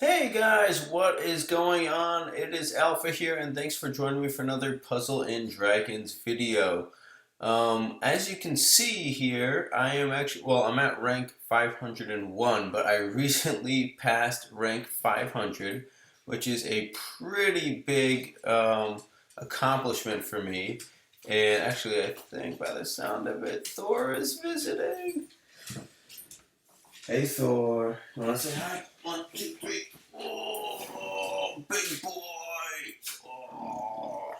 Hey guys, what is going on? It is Alpha here, and thanks for joining me for another Puzzle and Dragons video. As you can see here, I am actually, well, I'm at rank 501, but I recently passed rank 500, which is a pretty big accomplishment for me. And actually, I think by the sound of it, Thor is visiting. Hey Thor, you wanna say hi? One, two, three. Oh, big boy. Oh.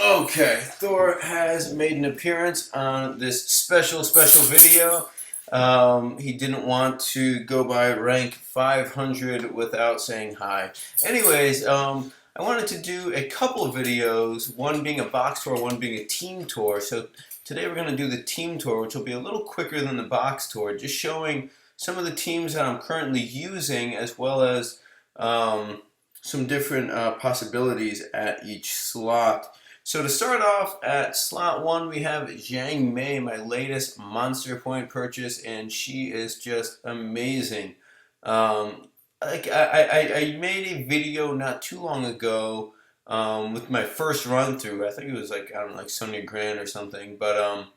Okay, Thor has made an appearance on this special video. He didn't want to go by rank 500 without saying hi. Anyways, I wanted to do a couple of videos, one being a box tour, one being a team tour. So today we're going to do the team tour, which will be a little quicker than the box tour, just showing some of the teams that I'm currently using, as well as some different possibilities at each slot. So to start off at slot 1, we have Xiang, my latest monster point purchase, and she is just amazing. I made a video not too long ago with my first run through. I think it was like, I don't know, like Sonya Grand or something, but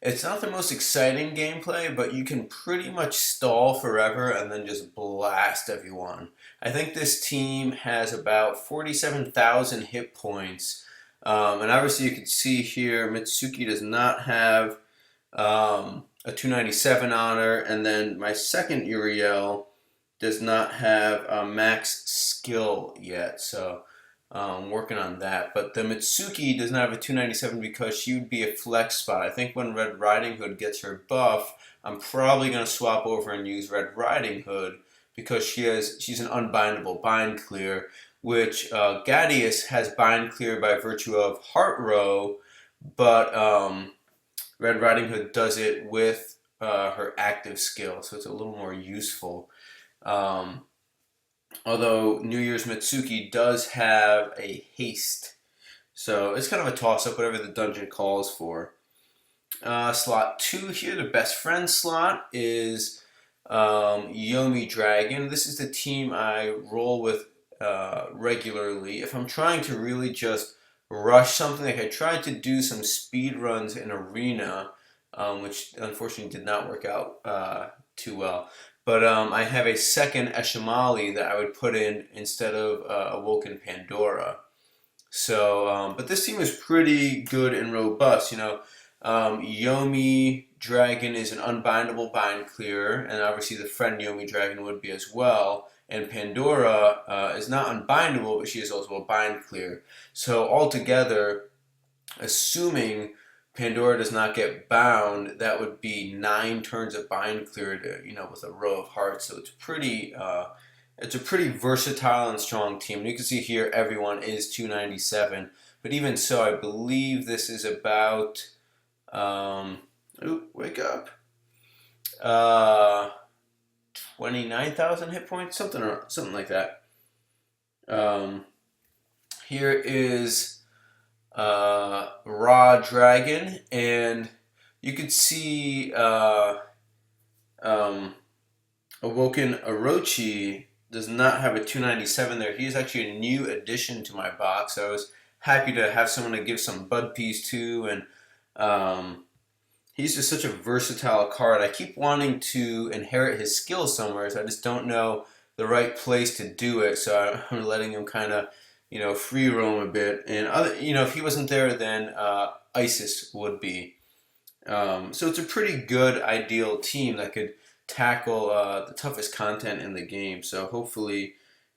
it's not the most exciting gameplay, but you can pretty much stall forever and then just blast everyone. I think this team has about 47,000 hit points. And obviously you can see here, Mitsuki does not have a 297 on her. And then my second Uriel does not have a max skill yet. So working on that. But the Mitsuki does not have a 297 because she would be a flex spot. I think when Red Riding Hood gets her buff, I'm probably going to swap over and use Red Riding Hood because she's an unbindable bind clear, which Gadius has bind clear by virtue of Heart Row, but Red Riding Hood does it with her active skill, so it's a little more useful. Although New Year's Mitsuki does have a haste. So it's kind of a toss-up, whatever the dungeon calls for. Slot 2 here, the best friend slot, is Yomi Dragon. This is the team I roll with regularly. If I'm trying to really just rush something, like I tried to do some speed runs in Arena, which unfortunately did not work out too well. But I have a second Eshimali that I would put in instead of Awoken Pandora. So, but this team is pretty good and robust. Yomi Dragon is an unbindable bind clearer, and obviously the friend Yomi Dragon would be as well. And Pandora is not unbindable, but she is also a bind clear. So altogether, assuming Pandora does not get bound, that would be 9 turns of bind clear to, with a row of hearts. So it's a pretty versatile and strong team. And you can see here everyone is 297, but even so, I believe this is about wake up. 29,000 hit points, something like that. Here is Raw Dragon, and you could see Awoken Orochi does not have a 297 there. He is actually a new addition to my box. I was happy to have someone to give some Bud Peas to, and he's just such a versatile card. I keep wanting to inherit his skill somewhere, so I just don't know the right place to do it, so I'm letting him kind of free roam a bit. And if he wasn't there, then Isis would be. So it's a pretty good, ideal team that could tackle the toughest content in the game. So hopefully,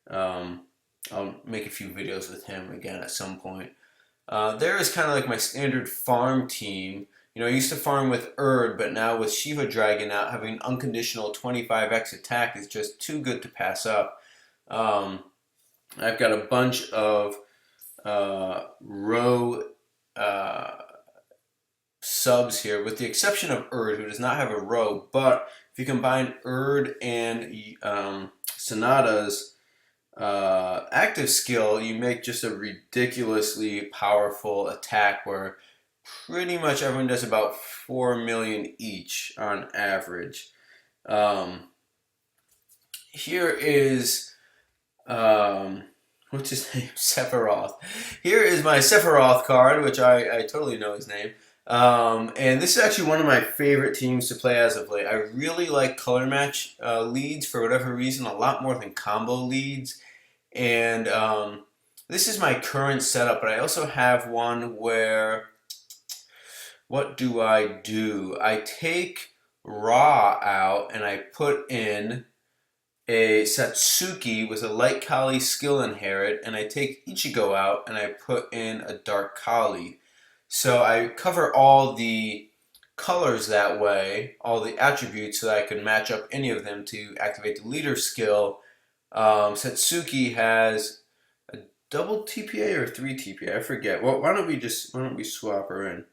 I'll make a few videos with him again at some point. There is kind of like my standard farm team. I used to farm with Erd, but now with Shiva Dragon out, having an unconditional 25x attack is just too good to pass up. I've got a bunch of row subs here, with the exception of Erd, who does not have a row. But if you combine Erd and Sonata's active skill, you make just a ridiculously powerful attack where pretty much everyone does about 4 million each on average. here is what's his name? Sephiroth. Here is my Sephiroth card, which I totally know his name. And this is actually one of my favorite teams to play as of late. I really like color match leads for whatever reason, a lot more than combo leads. And this is my current setup, but I also have one where, what do? I take Ra out and I put in a Satsuki with a light Kali skill inherit, and I take Ichigo out and I put in a dark Kali. So I cover all the colors that way, all the attributes, so that I can match up any of them to activate the leader skill. Satsuki has a double TPA or three TPA, I forget. Well, why don't we swap her in?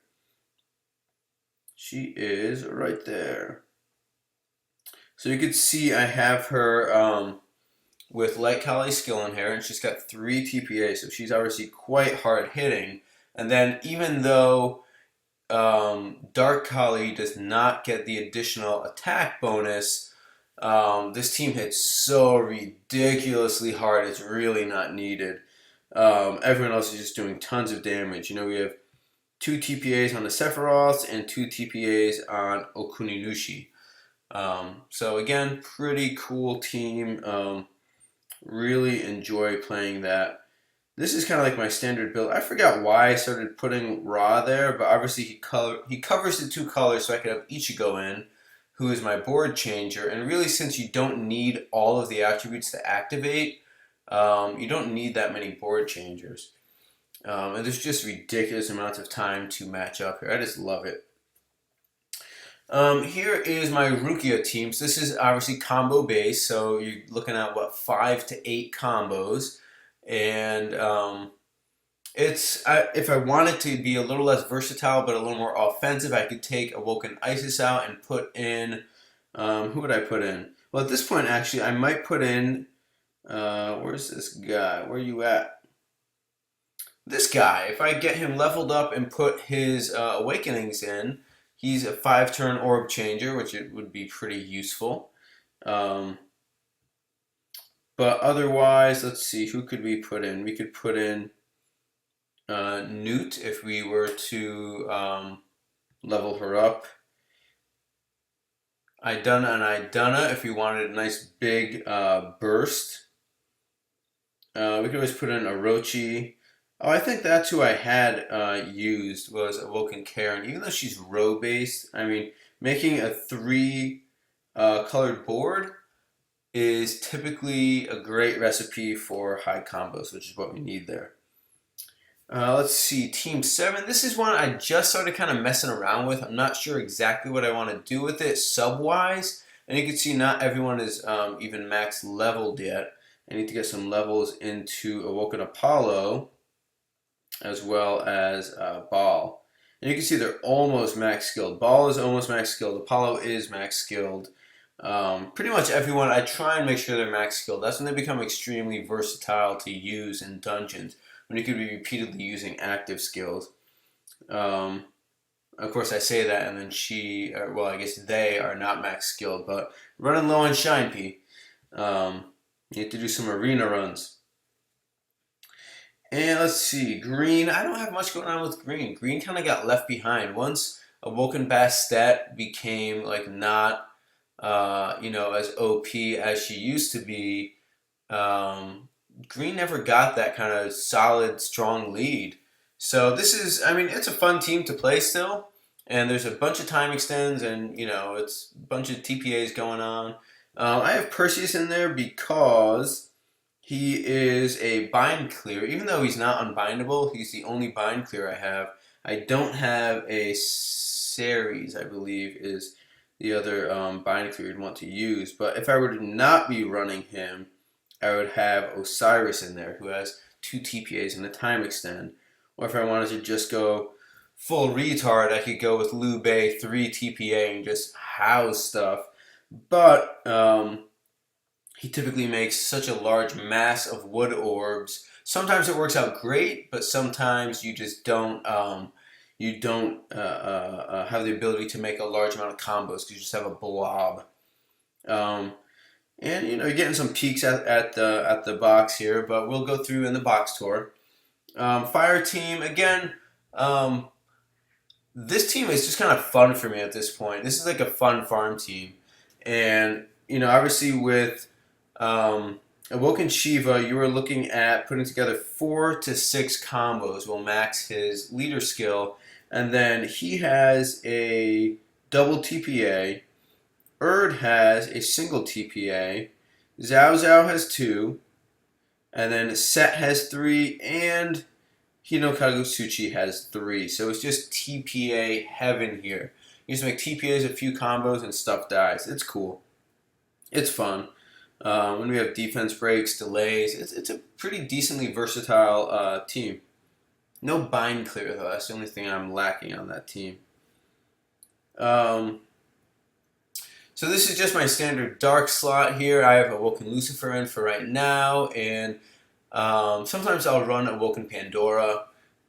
She is right there. So you can see I have her with Light Kali skill in here, and she's got 3 TPA, so she's obviously quite hard hitting. And then even though Dark Kali does not get the additional attack bonus, this team hits so ridiculously hard, it's really not needed. Everyone else is just doing tons of damage. You know, we have 2 TPAs on the Sephiroths and 2 TPAs on Okuninushi. So again, pretty cool team. Really enjoy playing that. This is kind of like my standard build. I forgot why I started putting Ra there, but obviously he covers the 2 colors, so I could have Ichigo in, who is my board changer. And really, since you don't need all of the attributes to activate, you don't need that many board changers. And there's just ridiculous amounts of time to match up here. I just love it. Here is my Rukia teams. This is obviously combo based, so you're looking at what, 5 to 8 combos, and if I wanted to be a little less versatile but a little more offensive, I could take Awoken Isis out and put in who would I put in? Well, at this point, actually, I might put in where's this guy? Where are you at? This guy. If I get him leveled up and put his Awakenings in. He's a 5-turn orb changer, which it would be pretty useful. But otherwise, let's see, who could we put in? We could put in Newt if we were to level her up. Iduna if we wanted a nice big burst. We could always put in Orochi. Oh, I think that's who I had used was Awoken Karen. Even though she's row based, I mean, making a 3 colored board is typically a great recipe for high combos, which is what we need there. Let's see, Team 7. This is one I just started kind of messing around with. I'm not sure exactly what I want to do with it sub-wise. And you can see not everyone is even max leveled yet. I need to get some levels into Awoken Apollo, as well as Baal. And you can see they're almost max skilled. Baal is almost max skilled. Apollo is max skilled. Pretty much everyone, I try and make sure they're max skilled. That's when they become extremely versatile to use in dungeons, when you could be repeatedly using active skills. Of course, I say that, and then I guess they are not max skilled, but running low on Shine P. You have to do some arena runs. And let's see, Green. I don't have much going on with Green. Green kind of got left behind. Once Awoken Bastet became like not, as OP as she used to be, Green never got that kind of solid, strong lead. So this is, I mean, it's a fun team to play still. And there's a bunch of time extends and, it's a bunch of TPAs going on. I have Perseus in there because he is a bind clear. Even though he's not unbindable, he's the only bind clear I have. I don't have a Ceres, I believe, is the other bind clear you'd want to use. But if I were to not be running him, I would have Osiris in there, who has 2 TPAs and a time extend. Or if I wanted to just go full retard, I could go with Liu Bei 3 TPA and just house stuff. But he typically makes such a large mass of wood orbs. Sometimes it works out great, but sometimes you just don't have the ability to make a large amount of combos because you just have a blob. And you're getting some peeks at the box here, but we'll go through in the box tour. Fire team again. Um, this team is just kind of fun for me at this point. This is like a fun farm team, and obviously with Awoken Shiva, you are looking at putting together 4 to 6 combos will max his leader skill, and then he has a double TPA. has a single TPA. Zhao Zhao has 2, and then Set has 3, and Hinokage has 3. So it's just TPA heaven here. You just make TPAs, a few combos, and stuff dies. It's cool. It's fun. When we have defense breaks, delays, it's a pretty decently versatile team. No bind clear, though. That's the only thing I'm lacking on that team. So this is just my standard dark slot here. I have Awoken Lucifer in for right now, and sometimes I'll run Awoken Pandora.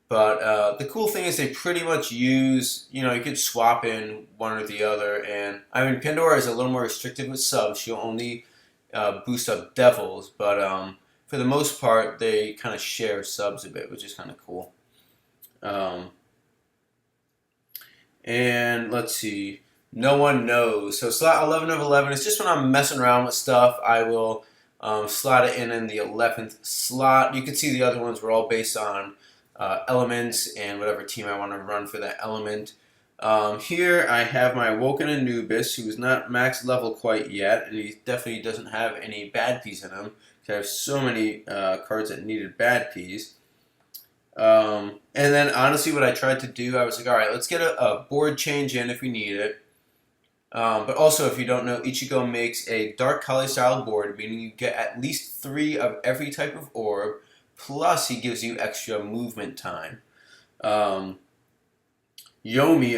But the cool thing is they pretty much use, you could swap in one or the other. And I mean, Pandora is a little more restricted with subs. She'll only boost up devils. But for the most part, they kind of share subs a bit, which is kind of cool. And let's see. No one knows. So slot 11 of 11 is just when I'm messing around with stuff. I will slot it in the 11th slot. You can see the other ones were all based on elements and whatever team I want to run for that element. Here I have my Awoken Anubis, who is not max level quite yet, and he definitely doesn't have any bad peas in him. I have so many cards that needed bad peas. And then honestly what I tried to do, I was like, alright, let's get a board change in if we need it. But also, if you don't know, Ichigo makes a Dark Kali style board, meaning you get at least 3 of every type of orb, plus he gives you extra movement time. Yomi,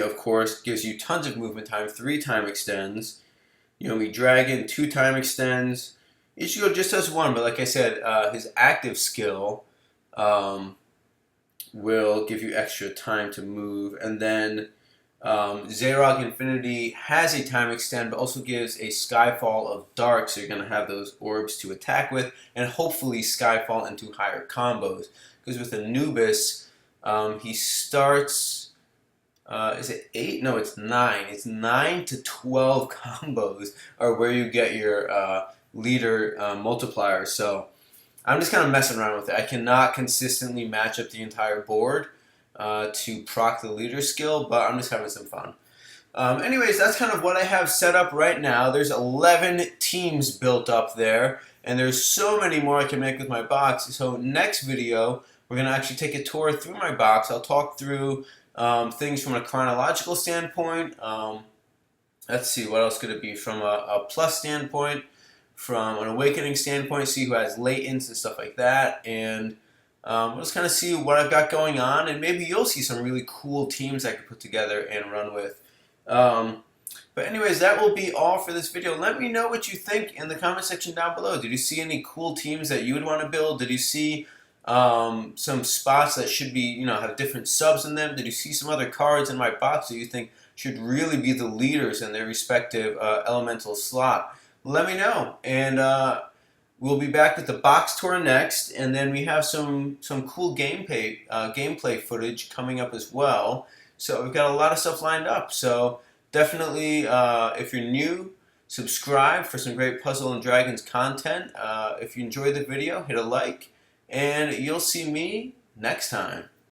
of course, gives you tons of movement time, 3 time extends. Yomi Dragon, 2 time extends. Ichigo just has 1, but like I said, his active skill will give you extra time to move. And then Xerog Infinity has a time extend, but also gives a Skyfall of Dark, so you're going to have those orbs to attack with, and hopefully Skyfall into higher combos. Because with Anubis, he starts, is it 8? No, it's 9. It's 9 to 12 combos are where you get your leader multiplier. So I'm just kind of messing around with it. I cannot consistently match up the entire board to proc the leader skill, but I'm just having some fun. Anyways, that's kind of what I have set up right now. There's 11 teams built up there, and there's so many more I can make with my box. So next video, we're going to actually take a tour through my box. I'll talk through things from a chronological standpoint. Let's see, what else could it be? From a plus standpoint, from an awakening standpoint, see who has latents and stuff like that, and we'll just kind of see what I've got going on, and maybe you'll see some really cool teams I could put together and run with. But anyways, that will be all for this video. Let me know what you think in the comment section down below. Did you see any cool teams that you would want to build? Did you see some spots that should be, have different subs in them? Did you see some other cards in my box that you think should really be the leaders in their respective elemental slot? Let me know, and we'll be back with the box tour next, and then we have some cool gameplay footage coming up as well. So we've got a lot of stuff lined up. So definitely, if you're new, subscribe for some great Puzzle and Dragons content. If you enjoyed the video, hit a like, and you'll see me next time.